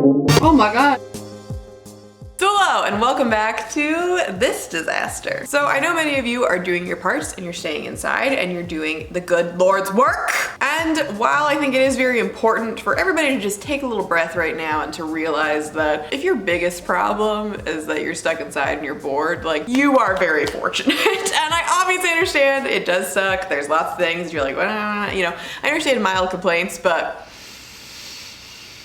Oh my God. Hello and welcome back to this disaster. So I know many of you are doing your parts and you're staying inside and you're doing the good Lord's work. And while I think it is very important for everybody to just take a little breath right now and to realize that if your biggest problem is that you're stuck inside and you're bored, like, you are very fortunate. And I obviously understand it does suck. There's lots of things you're like, well, you know, I understand mild complaints, but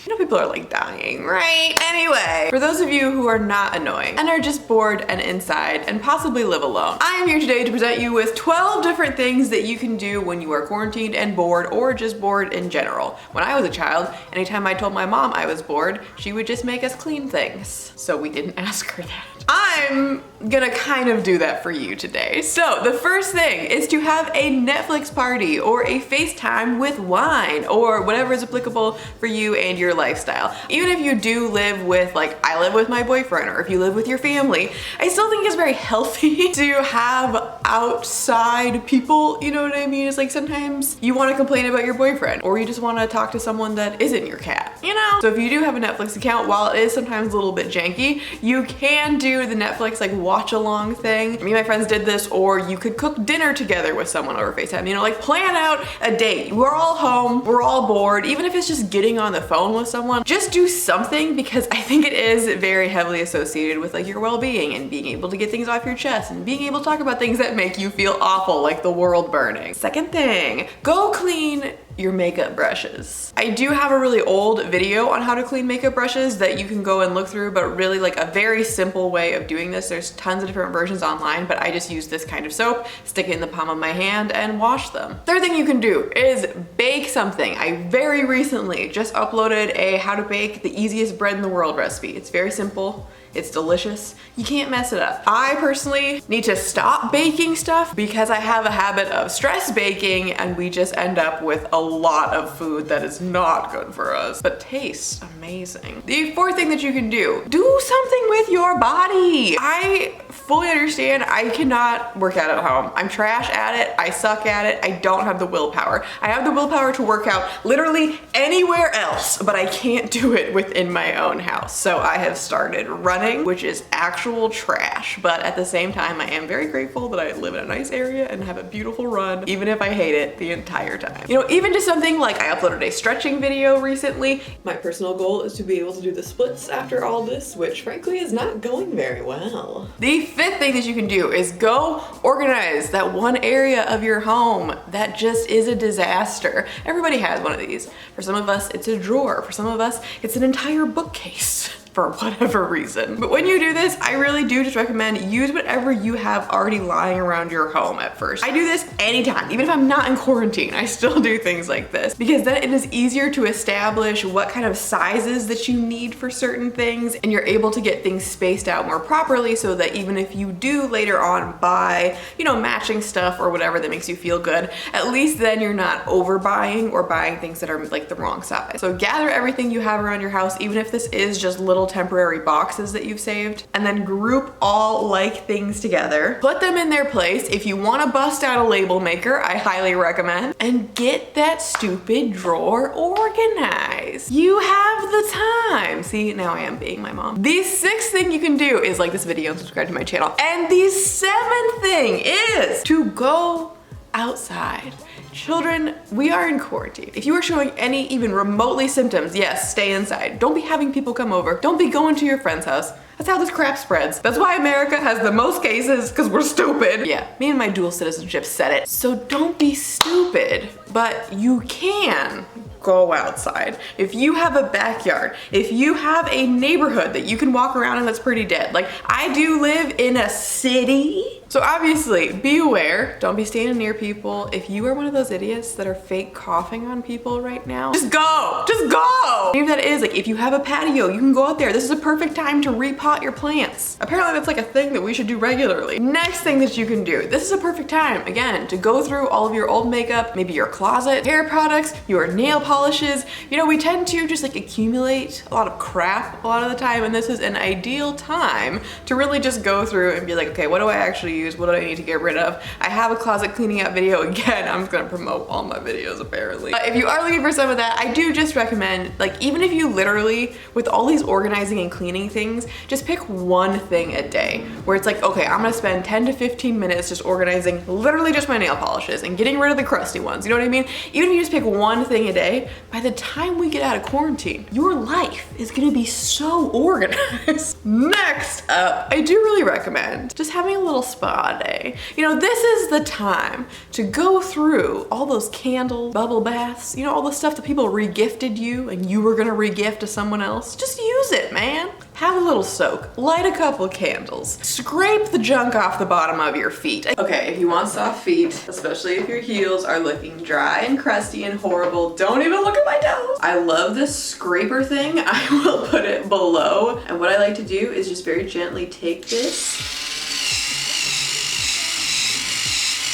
you know, people are like dying, right? Anyway, for those of you who are not annoying and are just bored and inside and possibly live alone, I am here today to present you with 12 different things that you can do when you are quarantined and bored, or just bored in general. When I was a child, anytime I told my mom I was bored, she would just make us clean things. So we didn't ask her that. I'm gonna kind of do that for you today. So the first thing is to have a Netflix party or a FaceTime with wine or whatever is applicable for you and your lifestyle. Even if you do live with, like, I live with my boyfriend, or if you live with your family, I still think it's very healthy to have outside people, you know what I mean? It's like sometimes you want to complain about your boyfriend, or you just want to talk to someone that isn't your cat, you know? So if you do have a Netflix account, while it is sometimes a little bit janky, you can do the Netflix like watch along thing. Me and my friends did this, or you could cook dinner together with someone over FaceTime, you know, like plan out a date. We're all home, we're all bored, even if it's just getting on the phone with someone, just do something, because I think it is very heavily associated with like your well-being and being able to get things off your chest and being able to talk about things that make you feel awful, like the world burning. Second thing, go clean your makeup brushes. I do have a really old video on how to clean makeup brushes that you can go and look through, but really like a very simple way of doing this. There's tons of different versions online, but I just use this kind of soap, stick it in the palm of my hand and wash them. Third thing you can do is bake something. I very recently just uploaded a how to bake the easiest bread in the world recipe. It's very simple. It's delicious. You can't mess it up. I personally need to stop baking stuff because I have a habit of stress baking, and we just end up with a lot of food that is not good for us, but tastes amazing. The fourth thing that you can do something with your body. I fully understand I cannot work out at home. I'm trash at it. I suck at it. I don't have the willpower. I have the willpower to work out literally anywhere else, but I can't do it within my own house. So I have started running, which is actual trash, but at the same time, I am very grateful that I live in a nice area and have a beautiful run, even if I hate it the entire time. You know, even just something like I uploaded a stretching video recently. My personal goal is to be able to do the splits after all this, which frankly is not going very well. The fifth thing that you can do is go organize that one area of your home that just is a disaster. Everybody has one of these. For some of us, it's a drawer. For some of us, it's an entire bookcase. For whatever reason. But when you do this, I really do just recommend use whatever you have already lying around your home at first. I do this anytime, even if I'm not in quarantine, I still do things like this, because then it is easier to establish what kind of sizes that you need for certain things, and you're able to get things spaced out more properly, so that even if you do later on buy, you know, matching stuff or whatever that makes you feel good, at least then you're not overbuying or buying things that are like the wrong size. So gather everything you have around your house, even if this is just little temporary boxes that you've saved, and then group all like things together. Put them in their place. If you want to bust out a label maker, I highly recommend, and get that stupid drawer organized. You have the time. See, now I am being my mom. The sixth thing you can do is like this video and subscribe to my channel. And the seventh thing is to go outside. Children, we are in quarantine. If you are showing any even remotely symptoms, yes, stay inside. Don't be having people come over. Don't be going to your friend's house. That's how this crap spreads. That's why America has the most cases, because we're stupid. Yeah, me and my dual citizenship said it. So don't be stupid, but you can go outside. If you have a backyard, if you have a neighborhood that you can walk around in that's pretty dead, like I do live in a city. So obviously be aware, don't be standing near people. If you are one of those idiots that are fake coughing on people right now, just go, just go. Maybe that is like, if you have a patio, you can go out there. This is a perfect time to repot your plants. Apparently that's like a thing that we should do regularly. Next thing that you can do, this is a perfect time, again, to go through all of your old makeup, maybe your closet, hair products, your nail polishes. You know, we tend to just like accumulate a lot of crap a lot of the time, and this is an ideal time to really just go through and be like, okay, what do I actually use use? What do I need to get rid of? I have a closet cleaning out video. Again, I'm just gonna promote all my videos apparently. If you are looking for some of that, I do just recommend, like, even if you literally, with all these organizing and cleaning things, just pick one thing a day where it's like, okay, I'm gonna spend 10 to 15 minutes just organizing literally just my nail polishes and getting rid of the crusty ones. You know what I mean? Even if you just pick one thing a day, by the time we get out of quarantine, your life is gonna be so organized. Next up, I do really recommend just having a little spa day. You know, this is the time to go through all those candles, bubble baths, you know, all the stuff that people regifted you and you were gonna regift to someone else. Just use it, man. Have a little soak, light a couple candles, scrape the junk off the bottom of your feet. Okay, if you want soft feet, especially if your heels are looking dry and crusty and horrible, don't even look at my toes. I love this scraper thing. I will put it below. And what I like to do is just very gently take this.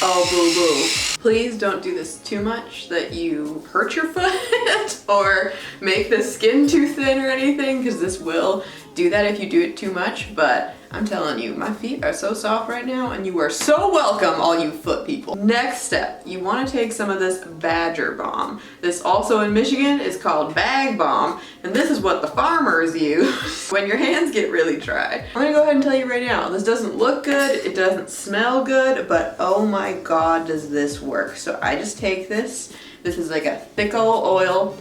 Oh, boo boo. Please don't do this too much that you hurt your foot or make the skin too thin or anything, because this will do that if you do it too much. But I'm telling you, my feet are so soft right now, and you are so welcome, all you foot people. Next step, you want to take some of this Badger Balm. This also in Michigan is called Bag Balm, and this is what the farmers use when your hands get really dry. I'm gonna go ahead and tell you right now, this doesn't look good, it doesn't smell good, but oh my god, does this work. So I just take this. This is like a thick oil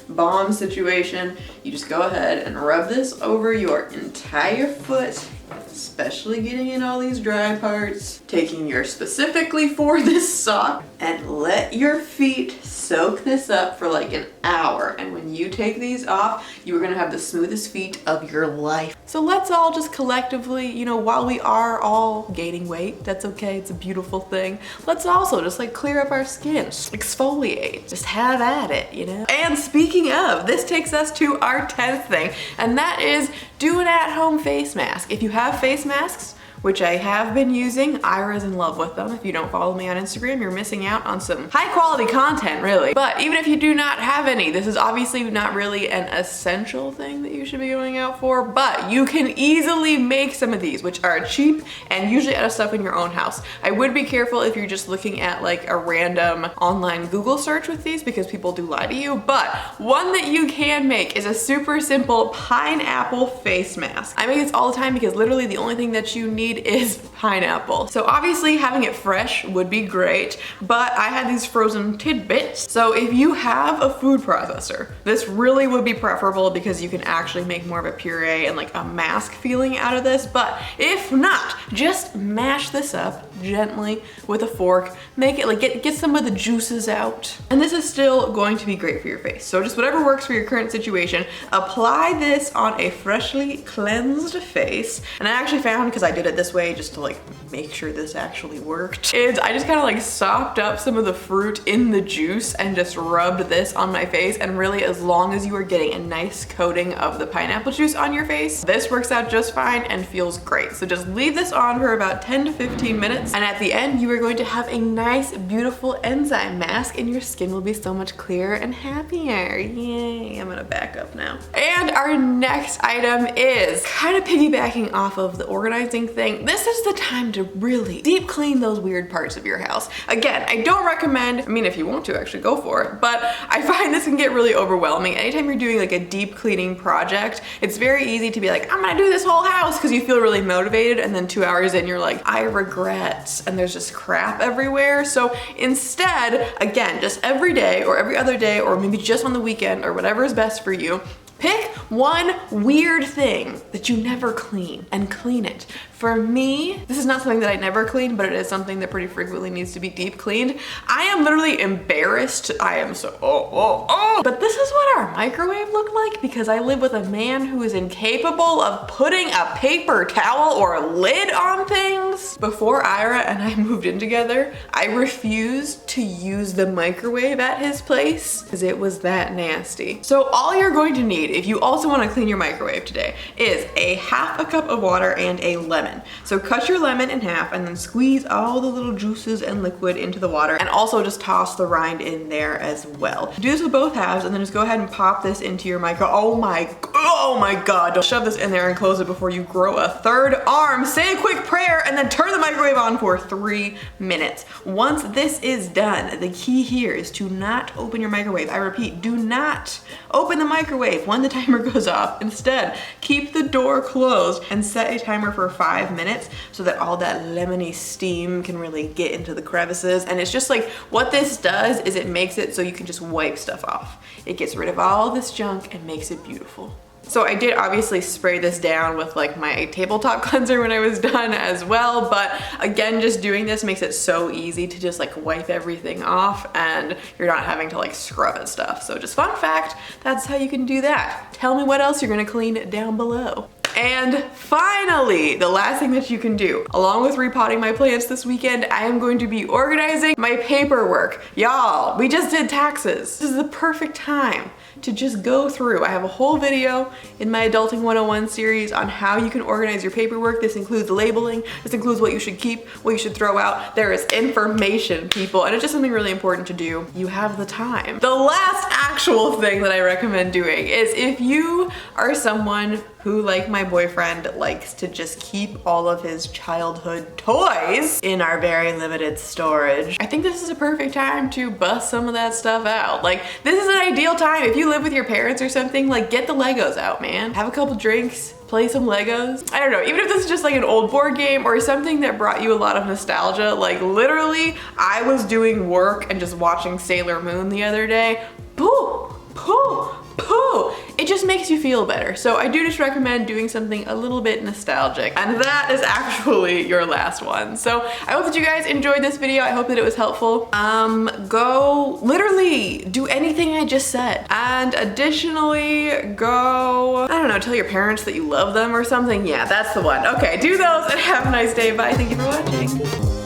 balm situation. You just go ahead and rub this over your entire foot, especially getting in all these dry parts. Taking your specifically for this sock, and let your feet soak this up for like an hour. And when you take these off, you are gonna have the smoothest feet of your life. So let's all just collectively, you know, while we are all gaining weight, that's okay, it's a beautiful thing. Let's also just like clear up our skin, exfoliate, just have at it, you know? And speaking of, this takes us to our 10th thing, and that is do an at-home face mask. If you have face masks, which I have been using, Ira's in love with them. If you don't follow me on Instagram, you're missing out on some high quality content, really. But even if you do not have any, this is obviously not really an essential thing that you should be going out for, but you can easily make some of these, which are cheap and usually out of stuff in your own house. I would be careful if you're just looking at like a random online Google search with these, because people do lie to you, but one that you can make is a super simple pineapple face mask. I make this all the time because literally the only thing that you need is pineapple. So obviously having it fresh would be great, but I had these frozen tidbits. So if you have a food processor, this really would be preferable because you can actually make more of a puree and like a mask feeling out of this. But if not, just mash this up gently with a fork, make it like get some of the juices out. And this is still going to be great for your face. So just whatever works for your current situation, apply this on a freshly cleansed face. And I actually found, because I did it this way just to like make sure this actually worked, is I just kind of like sopped up some of the fruit in the juice and just rubbed this on my face. And really, as long as you are getting a nice coating of the pineapple juice on your face, this works out just fine and feels great. So just leave this on for about 10 to 15 minutes. And at the end, you are going to have a nice, beautiful enzyme mask, and your skin will be so much clearer and happier. Yay, I'm gonna back up now. And our next item is kind of piggybacking off of the organizing thing. This is the time to really deep clean those weird parts of your house. Again, I don't recommend, I mean, if you want to, actually go for it, but I find this can get really overwhelming. Anytime you're doing like a deep cleaning project, it's very easy to be like, I'm gonna do this whole house, because you feel really motivated, and then 2 hours in, you're like, I regret, and there's just crap everywhere. So instead, again, just every day or every other day, or maybe just on the weekend, or whatever is best for you, pick one weird thing that you never clean and clean it. For me, this is not something that I never clean, but it is something that pretty frequently needs to be deep cleaned. I am literally embarrassed. I am so, But this is what our microwave looked like, because I live with a man who is incapable of putting a paper towel or a lid on things. Before Ira and I moved in together, I refused to use the microwave at his place because it was that nasty. So all you're going to need, if you also want to clean your microwave today, is a half a cup of water and a lemon. So cut your lemon in half and then squeeze all the little juices and liquid into the water, and also just toss the rind in there as well. Do this with both halves, and then just go ahead and pop this into your micro. Oh my god. Oh my God, don't shove this in there and close it before you grow a third arm. Say a quick prayer and then turn the microwave on for 3 minutes. Once this is done, the key here is to not open your microwave. I repeat, do not open the microwave when the timer goes off. Instead, keep the door closed and set a timer for 5 minutes so that all that lemony steam can really get into the crevices. And it's just like, what this does is it makes it so you can just wipe stuff off. It gets rid of all this junk and makes it beautiful. So I did obviously spray this down with like my tabletop cleanser when I was done as well, but again, just doing this makes it so easy to just like wipe everything off and you're not having to like scrub and stuff. So just fun fact, that's how you can do that. Tell me what else you're gonna clean down below. And finally, the last thing that you can do, along with repotting my plants this weekend, I am going to be organizing my paperwork. Y'all, we just did taxes. This is the perfect time to just go through. I have a whole video in my Adulting 101 series on how you can organize your paperwork. This includes labeling, this includes what you should keep, what you should throw out. There is information, people, and it's just something really important to do. You have the time. The last actual thing that I recommend doing is if you are someone who, like my boyfriend, likes to just keep all of his childhood toys in our very limited storage, I think this is a perfect time to bust some of that stuff out. Like, this is an ideal time. If you live with your parents or something, like, get the Legos out, man. Have a couple drinks, play some Legos. I don't know, even if this is just like an old board game or something that brought you a lot of nostalgia, like literally, I was doing work and just watching Sailor Moon the other day. Pooh, pooh, pooh. It just makes you feel better. So I do just recommend doing something a little bit nostalgic. And that is actually your last one. So I hope that you guys enjoyed this video. I hope that it was helpful. Go literally do anything I just said. And additionally, go, I don't know, tell your parents that you love them or something. Yeah, that's the one. Okay, do those and have a nice day. Bye, thank you for watching.